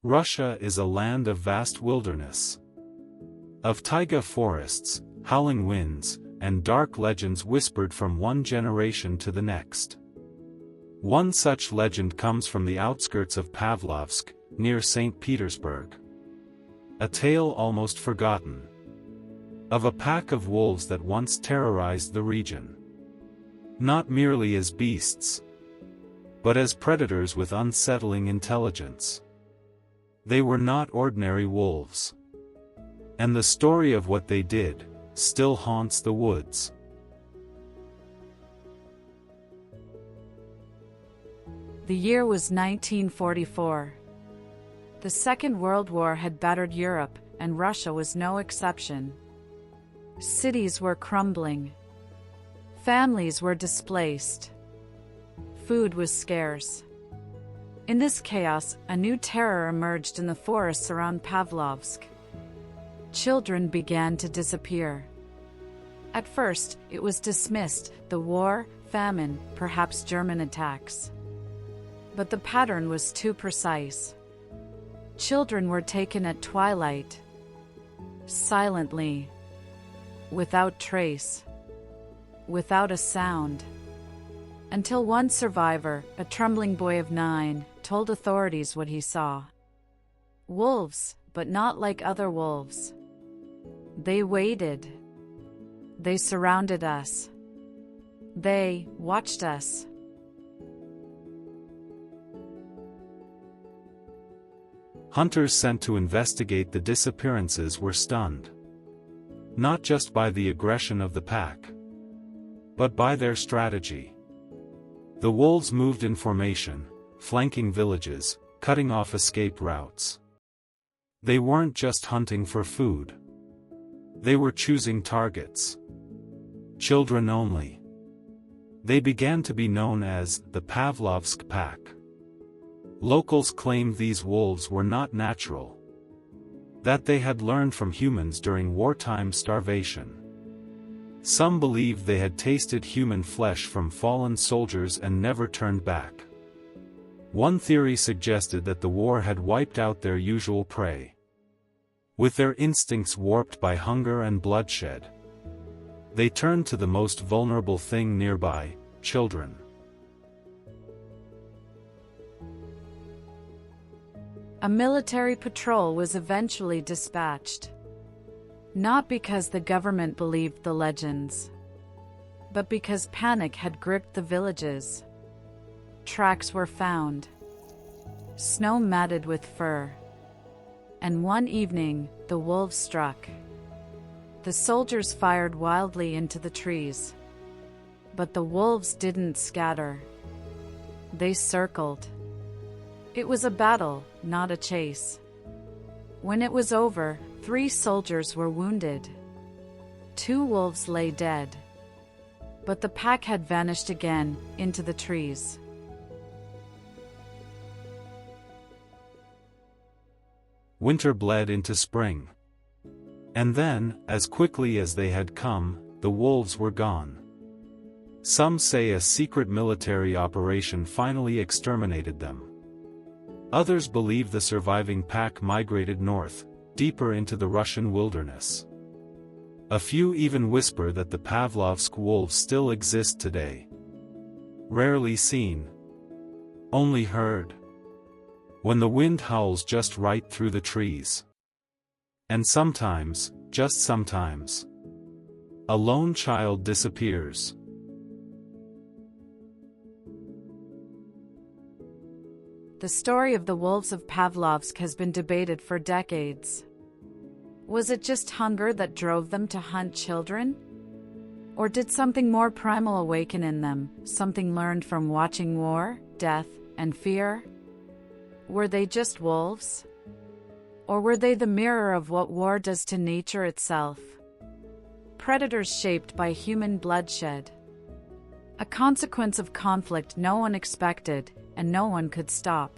Russia is a land of vast wilderness. Of taiga forests, howling winds, and dark legends whispered from one generation to the next. One such legend comes from the outskirts of Pavlovsk, near St. Petersburg. A tale almost forgotten. Of a pack of wolves that once terrorized the region. Not merely as beasts, but as predators with unsettling intelligence. They were not ordinary wolves. And the story of what they did still haunts the woods. The year was 1944. The Second World War had battered Europe, and Russia was no exception. Cities were crumbling. Families were displaced. Food was scarce. In this chaos, a new terror emerged in the forests around Pavlovsk. Children began to disappear. At first, it was dismissed: the war, famine, perhaps German attacks. But the pattern was too precise. Children were taken at twilight, silently, without trace, without a sound, until one survivor, a trembling boy of 9, told authorities what he saw. Wolves, but not like other wolves. They waited. They surrounded us. They watched us. Hunters sent to investigate the disappearances were stunned. Not just by the aggression of the pack, but by their strategy. The wolves moved in formation, flanking villages, cutting off escape routes. They weren't just hunting for food. They were choosing targets. Children only. They began to be known as the Pavlovsk Pack. Locals claimed these wolves were not natural. That they had learned from humans during wartime starvation. Some believed they had tasted human flesh from fallen soldiers and never turned back. One theory suggested that the war had wiped out their usual prey. With their instincts warped by hunger and bloodshed, they turned to the most vulnerable thing nearby: children. A military patrol was eventually dispatched. Not because the government believed the legends, but because panic had gripped the villages. Tracks were found, snow matted with fur. And one evening, the wolves struck. The soldiers fired wildly into the trees. But the wolves didn't scatter. They circled. It was a battle, not a chase. When it was over, 3 soldiers were wounded. 2 wolves lay dead. But the pack had vanished again, into the trees. Winter bled into spring. And then, as quickly as they had come, the wolves were gone. Some say a secret military operation finally exterminated them. Others believe the surviving pack migrated north, deeper into the Russian wilderness. A few even whisper that the Pavlovsk wolves still exist today. Rarely seen. Only heard. When the wind howls just right through the trees. And sometimes, just sometimes, a lone child disappears. The story of the Wolves of Pavlovsk has been debated for decades. Was it just hunger that drove them to hunt children? Or did something more primal awaken in them, something learned from watching war, death, and fear? Were they just wolves? Or were they the mirror of what war does to nature itself? Predators shaped by human bloodshed. A consequence of conflict no one expected, and no one could stop.